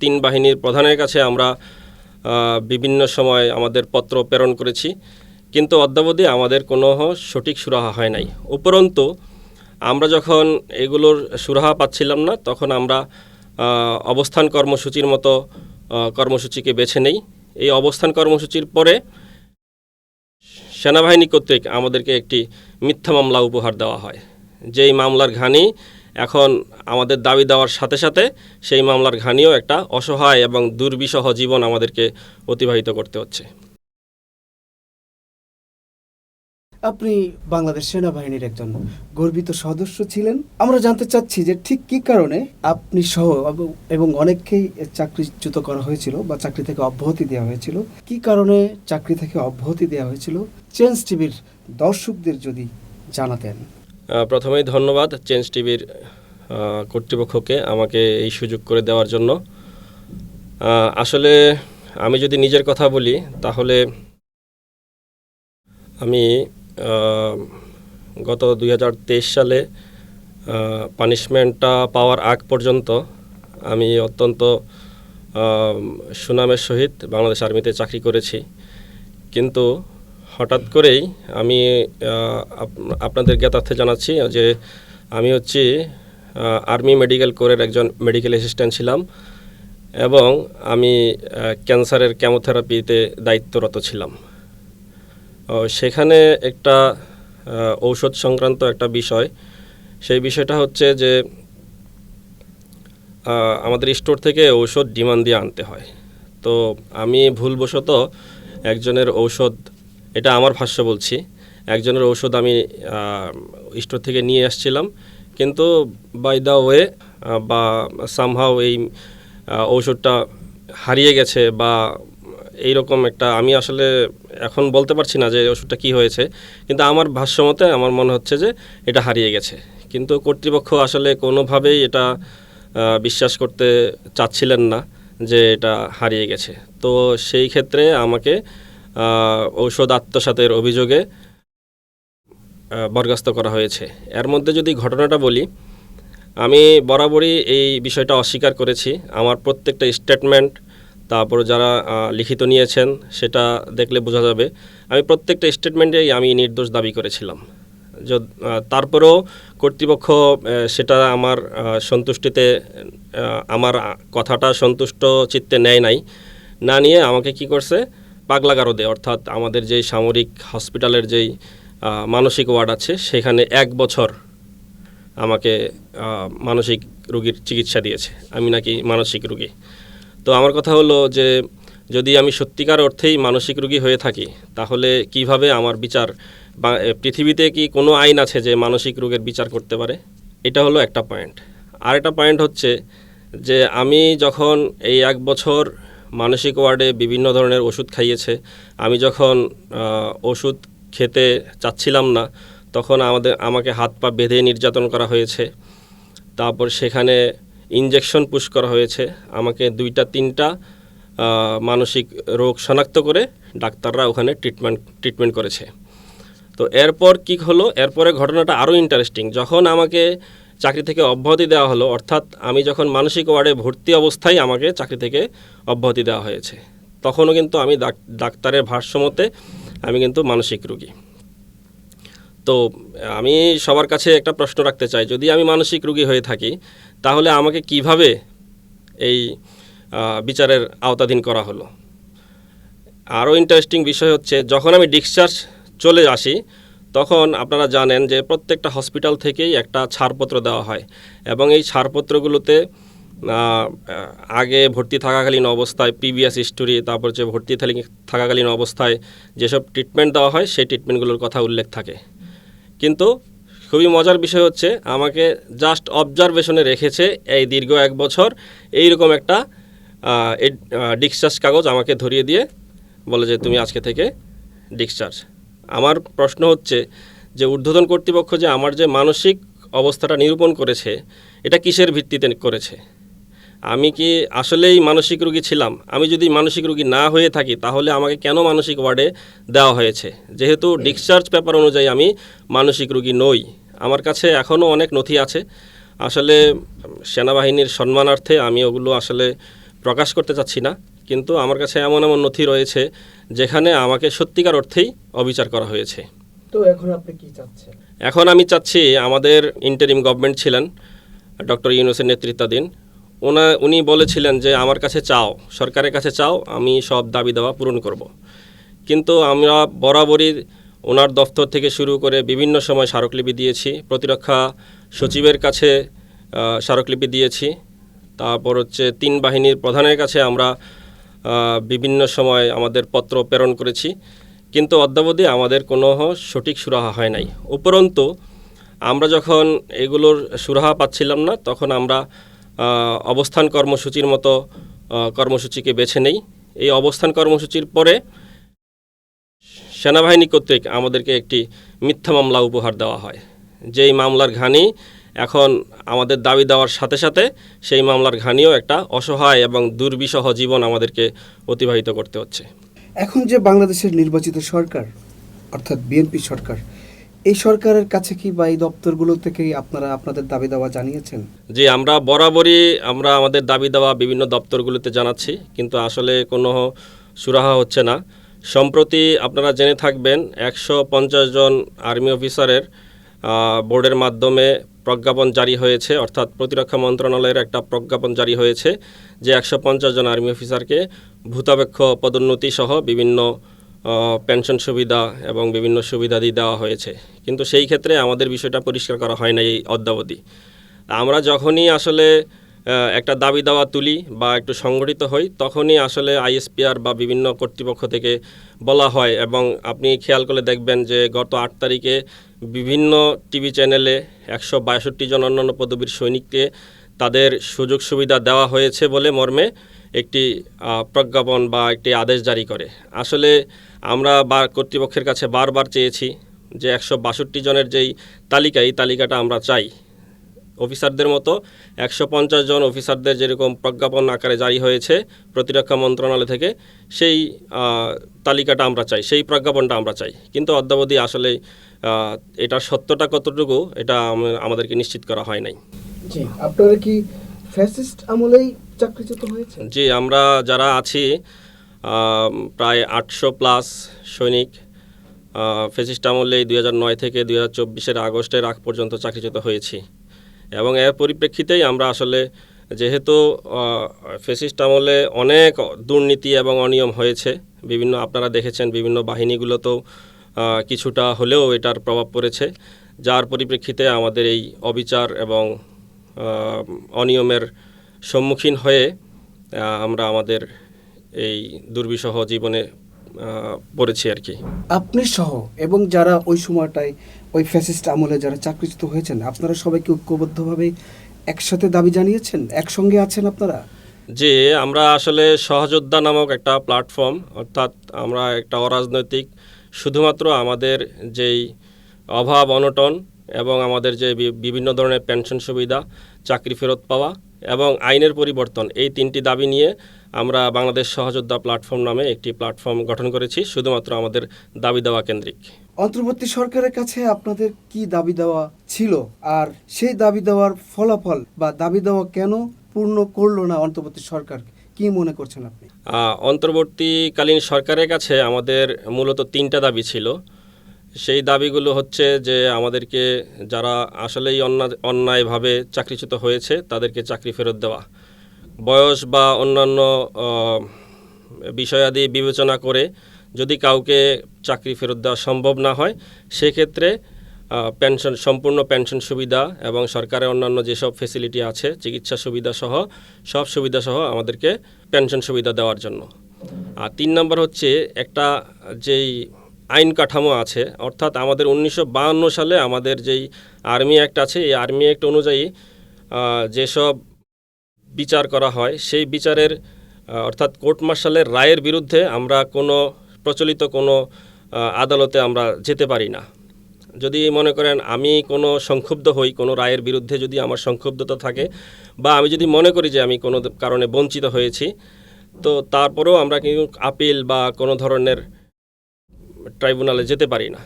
তিন বাহিনীর প্রধানের কাছে আমরা বিভিন্ন সময় আমাদের পত্র প্রেরণ করেছি, কিন্তু অদ্যাবধি আমাদের কোনো সঠিক সুরাহা হয় নাই। উপরন্তু আমরা যখন এগুলোর সুরাহা পাচ্ছিলাম না, তখন আমরা অবস্থান কর্মসূচির মতো কর্মসূচিকে বেছে নেই। এই অবস্থান কর্মসূচির পরে সেনাবাহিনী কর্তৃক আমাদেরকে একটি মিথ্যা মামলা উপহার দেওয়া হয়, যেই মামলার ঘানি এখন আমাদের দাবি দেওয়ার সাথে সাথে সেই মামলার ঘানিও একটা অসহায় এবং দুর্বিষহ জীবন আমাদেরকে অতিবাহিত করতে হচ্ছে। আপনি বাংলাদেশ সেনাবাহিনীর একজন গর্বিত সদস্য ছিলেন। আমরা জানতে চাচ্ছি যে ঠিক কী কারণে আপনি সহ এবং অনেককেই চাকরিচ্যুত করা হয়েছিল বা চাকরি থেকে অব্যাহতি দেওয়া হয়েছিল, কী কারণে চাকরি থেকে অব্যাহতি দেওয়া হয়েছিল, চেঞ্জ টিভির দর্শকদের যদি জানাতেন। প্রথমেই ধন্যবাদ চেঞ্জ টিভির কর্তৃপক্ষকে আমাকে এই সুযোগ করে দেওয়ার জন্য। আসলে আমি যদি নিজের কথা বলি, তাহলে আমি গত 2023 সালে পানিশমেন্টটা পাওয়ার আগ পর্যন্ত আমি অত্যন্ত সুনামের সহিত বাংলাদেশ আর্মিতে চাকরি করেছি। কিন্তু হঠাৎ করেই আমি আপনাদের জ্ঞাতার্থে জানাচ্ছি যে আমি হচ্ছি আর্মি মেডিকেল কোরের একজন মেডিকেল অ্যাসিস্ট্যান্ট ছিলাম এবং আমি ক্যান্সারের কেমোথেরাপিতে দায়িত্বরত ছিলাম। সেখানে একটা ঔষধ সংক্রান্ত একটা বিষয়, সেই বিষয়টা হচ্ছে যে আমাদের স্টোর থেকে ঔষধ ডিমান্ড দিয়ে আনতে হয়। তো আমি ভুলবশত একজনের ঔষধ, এটা আমার ভাষ্য বলছি, একজনের ঔষধ আমি স্টোর থেকে নিয়ে আসছিলাম, কিন্তু বাই দ্য ওয়ে বা সামহাও এই ঔষধটা হারিয়ে গেছে বা এইরকম একটা, আমি আসলে এখন বলতে পারছি না যে ওষুধটা কী হয়েছে, কিন্তু আমার ভাষ্যমতে আমার মনে হচ্ছে যে এটা হারিয়ে গেছে। কিন্তু কর্তৃপক্ষ আসলে কোনোভাবেই এটা বিশ্বাস করতে চাচ্ছিলেন না যে এটা হারিয়ে গেছে। তো সেই ক্ষেত্রে আমাকে ঔষধ আত্মসাতের অভিযোগে বরখাস্ত করা হয়েছে। এর মধ্যে যদি ঘটনাটা বলি, আমি বরাবরই এই বিষয়টা অস্বীকার করেছি। আমার প্রত্যেকটা স্টেটমেন্ট, তারপর যারা লিখিত নিয়েছেন সেটা দেখলে বোঝা যাবে, আমি প্রত্যেকটা স্টেটমেন্টেই আমি নির্দোষ দাবি করেছিলাম। তারপরেও কর্তৃপক্ষ সেটা আমার সন্তুষ্টিতে, আমার কথাটা সন্তুষ্ট চিত্তে নেয় নাই, না নিয়ে আমাকে কি করছে, পাগলাগারদে, অর্থাৎ আমাদের যেই সামরিক হসপিটালের যেই মানসিক ওয়ার্ড আছে সেখানে 1 বছর আমাকে মানসিক রোগীর চিকিৎসা দিয়েছে। আমি নাকি মানসিক রোগী। তো আমার কথা হলো যে যদি আমি সত্যিকার অর্থেই মানসিক রোগী হয়ে থাকি, তাহলে কিভাবে আমার বিচার, বা পৃথিবীতে কি কোনো আইন আছে যে মানসিক রোগের বিচার করতে পারে? এটা হলো একটা পয়েন্ট। আর একটা পয়েন্ট হচ্ছে যে আমি যখন এই 1 বছর মানসিক ওয়ার্ডে বিভিন্ন ধরনের ওষুধ খাইয়েছে, আমি যখন ওষুধ খেতে চাচ্ছিলাম না, তখন আমাকে হাত পা বেঁধে নির্যাতন করা হয়েছে। তারপর সেখানে ইনজেকশন পুশ করা হয়েছে, আমাকে 2-3টা মানসিক রোগ শনাক্ত করে ডাক্তাররা ওখানে ট্রিটমেন্ট করেছে। তো এরপর কি হলো, এরপরে ঘটনাটা আরও ইন্টারেস্টিং। যখন আমাকে চাকরি থেকে অব্যাহতি দেওয়া হলো, অর্থাৎ আমি যখন মানসিক ওয়ার্ডে ভর্তি অবস্থায় আমাকে চাকরি থেকে অব্যাহতি দেওয়া হয়েছে, তখনও কিন্তু আমি ডাক্তারের ভাষ্যমতে আমি কিন্তু মানসিক রোগী। তো আমি সবার কাছে একটা প্রশ্ন রাখতে চাই, যদি আমি মানসিক রোগী হয়ে থাকি, তাহলে আমাকে কিভাবে এই বিচারের আওতাধীন করা হলো? আরও ইন্টারেস্টিং বিষয় হচ্ছে, যখন আমি ডিসচার্জ চলে আসি, তখন আপনারা জানেন যে প্রত্যেকটা হসপিটাল থেকেই একটা ছাড়পত্র দেওয়া হয়, এবং এই ছাড়পত্রগুলোতে আগে ভর্তি থাকাকালীন অবস্থায় প্রিভিয়াস হিস্টোরি, তারপর হচ্ছে ভর্তি থাকাকালীন অবস্থায় যেসব ট্রিটমেন্ট দেওয়া হয় সেই ট্রিটমেন্টগুলোর কথা উল্লেখ থাকে। কিন্তু খুবই মজার বিষয় হচ্ছে, আমাকে জাস্ট অবজারভেশনে রেখেছে এই দীর্ঘ 1 বছর, এইরকম একটা ডিসচার্জ কাগজ আমাকে ধরিয়ে দিয়ে বলে যে তুমি আজকে থেকে ডিসচার্জ। আমার প্রশ্ন হচ্ছে যে ঊর্ধ্বতন কর্তৃপক্ষ যে আমার যে মানসিক অবস্থাটা নিরূপণ করেছে, এটা কিসের ভিত্তিতে করেছে? আমি কি আসলেই মানসিক রোগী ছিলাম? আমি যদি মানসিক রোগী না হয়ে থাকি, তাহলে আমাকে কেন মানসিক ওয়ার্ডে দেওয়া হয়েছে? যেহেতু ডিসচার্জ পেপার অনুযায়ী আমি মানসিক রোগী নই। আমার কাছে এখনও অনেক নথি আছে। আসলে সেনাবাহিনীর সম্মানার্থে আমি ওগুলো আসলে প্রকাশ করতে চাচ্ছি না, কিন্তু আমার কাছে এমন এমন নথি রয়েছে যেখানে আমাকে সত্যিকার অর্থেই অবিচার করা হয়েছে। তো এখন আপনি কি চাচ্ছেন? এখন আমি চাচ্ছি, আমাদের ইন্টারিম গভর্নমেন্ট ছিলেন ডক্টর ইউনূসের নেতৃত্বাধীন, উনি বলেছিলেন যে আমার কাছে চাও, সরকারের কাছে চাও, আমি সব দাবি দাওয়া পূরণ করব। কিন্তু আমরা বরাবরই ওনার দফতর থেকে শুরু করে বিভিন্ন সময় স্মারকলিপি দিয়েছি, প্রতিরক্ষা সচিবের কাছে স্মারকলিপি দিয়েছি, তারপর হচ্ছে 3 বাহিনীর প্রধানের কাছে আমরা বিভিন্ন সময় আমাদের পত্র প্রেরণ করেছি, কিন্তু অদ্যাবধি আমাদের কোনো সঠিক সুরাহা হয় নাই। উপরন্তু আমরা যখন এগুলোর সুরাহা পাচ্ছিলাম না, তখন আমরা অবস্থান কর্মসূচির মতো কর্মসূচিকে বেছে নেই। এই অবস্থান কর্মসূচির পরে সেনাবাহিনী কর্তৃক আমাদেরকে একটি মিথ্যা মামলা উপহার দেওয়া হয়, যেই মামলার ঘানি এখন আমাদের দাবি দেওয়ার সাথে সাথে সেই মামলার ঘানিও একটা অসহায় এবং দুর্বিষহ জীবন আমাদেরকে অতিবাহিত করতে হচ্ছে। এখন যে বাংলাদেশের নির্বাচিত সরকার অর্থাৎ বিএনপি সরকার, এই সরকারের কাছে কি বা এই দপ্তরগুলো থেকেই আপনারা আপনাদের দাবি দাওয়া জানিয়েছেন? জি, আমরা বরাবরই আমাদের দাবি দেওয়া বিভিন্ন দপ্তরগুলোতে জানাচ্ছি, কিন্তু আসলে কোনো সুরাহা হচ্ছে না। সম্প্রতি আপনারা জেনে থাকবেন 150 জন আর্মি অফিসারের বোর্ডের মাধ্যমে প্রজ্ঞাপন জারি হয়েছে, অর্থাৎ প্রতিরক্ষা মন্ত্রণালয়ের একটা প্রজ্ঞাপন জারি হয়েছে যে 150 জন আর্মি অফিসারকে ভূতাপেক্ষ পদোন্নতি সহ বিভিন্ন পেনশন সুবিধা এবং বিভিন্ন সুবিধাদি দেওয়া হয়েছে। কিন্তু সেই ক্ষেত্রে আমাদের বিষয়টা পরিষ্কার করা হয় না এই অদ্যাবধি। আমরা যখনই আসলে একটা দাবি দাওয়া তুলি বা একটু সংগঠিত হই, তখনই আসলে আইএসপিআর বা বিভিন্ন কর্তৃপক্ষ থেকে বলা হয়, এবং আপনি খেয়াল করে দেখবেন যে গত 8 তারিখে বিভিন্ন টিভি চ্যানেলে 162 জন অন্যান্য পদবীর সৈনিককে তাদের সুযোগ সুবিধা দেওয়া হয়েছে বলে মর্মে একটি প্রজ্ঞাপন বা একটি আদেশ জারি করে। আসলে আমরা কর্তৃপক্ষের কাছে বারবার চেয়েছি যে 162 জনের যেই তালিকা, এই তালিকাটা আমরা চাই। অফিসারদের মতো 150 জন অফিসারদের যেরকম প্রজ্ঞাপন আকারে জারি হয়েছে প্রতিরক্ষা মন্ত্রণালয় থেকে, সেই তালিকাটা আমরা চাই, সেই প্রজ্ঞাপনটা আমরা চাই। কিন্তু অদ্যাবধি আসলে এটার সত্যটা কতটুকু, এটা আমাদেরকে নিশ্চিত করা হয় নাই। জি, আপনারা কি ফ্যাসিস্ট আমলেই চাকরিচ্যুত হয়েছে? জি, আমরা যারা আছি প্রায় 800+ সৈনিক ফ্যাসিস্ট আমলে 2009 থেকে 2024 আগস্টের আগ পর্যন্ত চাকরিচ্যুত হয়েছি। এবং এর পরিপ্রেক্ষিতেই আমরা আসলে, যেহেতু ফ্যাসিস্ট আমলে অনেক দুর্নীতি এবং অনিয়ম হয়েছে, বিভিন্ন আপনারা দেখেছেন বিভিন্ন বাহিনীগুলোতেও কিছুটা হলেও এটার প্রভাব পড়েছে, যার পরিপ্রেক্ষিতে আমাদের এই অবিচার এবং অনিয়মের সম্মুখীন হয়ে আমরা আমাদের এই দুর্বিষহ জীবনে পড়েছি আর কি। আপনি সহ এবং যারা ওই সময়টায় ওই ফ্যাসিস্ট আমলে যারা চাকরিচ্যুত হয়েছেন, আপনারা সবাইকে ঐক্যবদ্ধভাবে একসাথে দাবি জানিয়েছেন, একসঙ্গে আছেন আপনারা? যে আমরা আসলে সহযোদ্ধা নামক একটা প্ল্যাটফর্ম, অর্থাৎ আমরা একটা অরাজনৈতিক, শুধুমাত্র আমাদের যেই অভাব অনটন এবং আমাদের যে বিভিন্ন ধরনের পেনশন সুবিধা, চাকরি ফেরত পাওয়া এবং আইনের পরিবর্তন, এই 3টি দাবি নিয়ে আমরা বাংলাদেশ সহযোদ্ধা প্ল্যাটফর্ম নামে একটি প্ল্যাটফর্ম গঠন করেছি, শুধুমাত্র আমাদের দাবি দেওয়া কেন্দ্রিক। অন্তর্বর্তী সরকারের কাছে আপনাদের কি দাবি দেওয়া ছিল, আর সেই দাবি দেওয়ার ফলাফল বা দাবি দেওয়া কেন পূর্ণ করলো না অন্তর্বর্তী সরকার, কি মনে করছেন আপনি? অন্তর্বর্তীকালীন সরকারের কাছে আমাদের মূলত 3টা দাবি ছিল। সেই দাবিগুলো হচ্ছে যে আমাদেরকে যারা আসলেই অন্যায়ভাবে চাকরিচ্যুত হয়েছে তাদেরকে চাকরি ফেরত দেওয়া, বয়স বা অন্যান্য বিষয়াদি বিবেচনা করে যদি কাউকে চাকরি ফেরত দেওয়া সম্ভব না হয়, সেক্ষেত্রে সম্পূর্ণ পেনশন সুবিধা এবং সরকারের অন্যান্য যেসব ফেসিলিটি আছে, চিকিৎসা সুবিধা সহ সব সুবিধা সহ আমাদেরকে পেনশন সুবিধা দেওয়ার জন্য। আর 3 নম্বর হচ্ছে একটা যেই আইন কাঠামো আছে, অর্থাৎ আমাদের 1952 সালে আমাদের যেই আর্মি অ্যাক্ট আছে, এই আর্মি অ্যাক্ট অনুযায়ী যেসব বিচার করা হয়, সেই বিচারের অর্থাৎ কোর্ট মার্শালের রায়ের বিরুদ্ধে আমরা কোনো প্রচলিত কোনো আদালতে আমরা যেতে পারি না। যদি মনে করেন আমি কোনো সংক্ষুব্ধ হই, কোনো রায়ের বিরুদ্ধে যদি আমার সংক্ষুব্ধতা থাকে, বা আমি যদি মনে করি যে আমি কোনো কারণে বঞ্চিত হয়েছি, তো তারপরেও আমরা কিন্তু আপিল বা কোনো ধরনের ট্রাইব্যুনালে যেতে পারি না।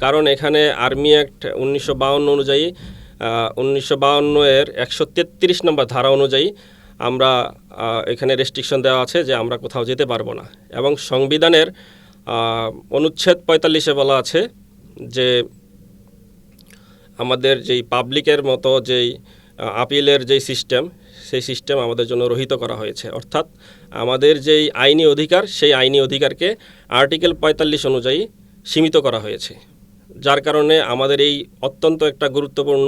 কারণ এখানে আর্মি অ্যাক্ট 1952 অনুযায়ী 1952 এর 133 নম্বর ধারা অনুযায়ী আমরা এখানে রেস্ট্রিকশন দেওয়া আছে যে আমরা কোথাও যেতে পারবো না। এবং সংবিধানের অনুচ্ছেদ ৪৫-এ বলা আছে যে আমাদের যেই পাবলিকের মতো যেই আপিলের যেই সিস্টেম, সেই সিস্টেম আমাদের জন্য রহিত করা হয়েছে। অর্থাৎ আমাদের যেই আইনি অধিকার, সেই আইনি অধিকারকে আর্টিকেল ৪৫ অনুযায়ী সীমিত করা হয়েছে। যার কারণে আমাদের এই অত্যন্ত একটা গুরুত্বপূর্ণ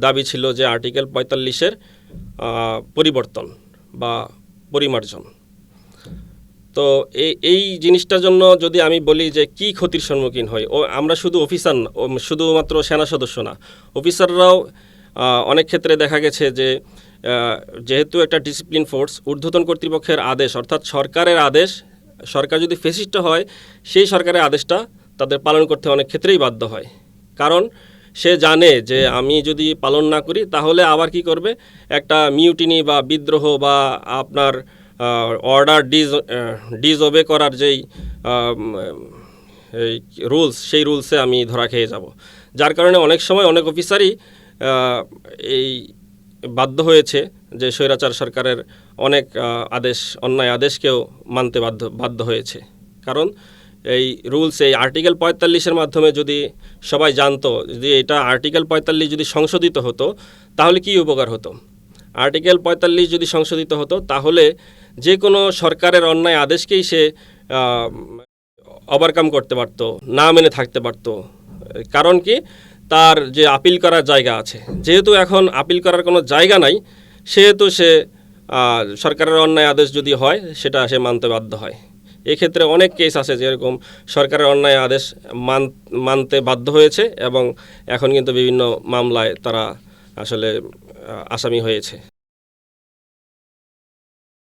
দাবি ছিল যে আর্টিকেল ৪৫-এর পরিবর্তন বা পরিমার্জন। তো এই জিনিসটার জন্য যদি আমি বলি যে কি ক্ষতির সম্মুখীন হই, আমরা শুধু অফিসার না, শুধুমাত্র সেনা সদস্য না, অফিসাররাও অনেক ক্ষেত্রে দেখা গেছে যে যেহেতু একটা ডিসিপ্লিন ফোর্স, ঊর্ধ্বতন কর্তৃপক্ষের আদেশ অর্থাৎ সরকারের আদেশ, সরকার যদি ফ্যাসিস্ট হয় সেই সরকারের আদেশটা তাদের পালন করতে অনেক ক্ষেত্রেই বাধ্য হয়। কারণ সে জানে যে আমি যদি পালন না করি তাহলে আবার কি করবে, একটা মিউটিনি বা বিদ্রোহ বা আপনার অর্ডার ডিসওবে করার যেই এই রুলস, সেই রুলসে আমি ধরা খেয়ে যাব। যার কারণে অনেক সময় অনেক অফিসারই এই বাধ্য হয়েছে যে স্বৈরাচার সরকারের অনেক অন্যায় আদেশকেও মানতে বাধ্য হয়েছে। কারণ এই রুলস, এই আর্টিকেল ৪৫-এর মাধ্যমে যদি সবাই জানতো যে এটা আর্টিকেল ৪৫ যদি সংশোধিত হতো তাহলে কি উপকার হতো। আর্টিকেল ৪৫ যদি সংশোধিত হতো তাহলে যে কোনো সরকারের অন্যায় আদেশকেই সে ওভারকাম করতে পারত, না মেনে থাকতে পারত। কারণ কি, তার যে আপিল করার জায়গা আছে, যেহেতু এখন আপিল করার কোনো জায়গা নাই, সেহেতু সে সরকারের অন্যায় আদেশ যদি হয় সেটা সে মানতে বাধ্য হয়। এক্ষেত্রে অনেক কেস আছে যেরকম সরকারের অন্যায় আদেশ মানতে বাধ্য হয়েছে এবং এখন কিন্তু বিভিন্ন মামলায় তারা আসলে আসামি হয়েছে।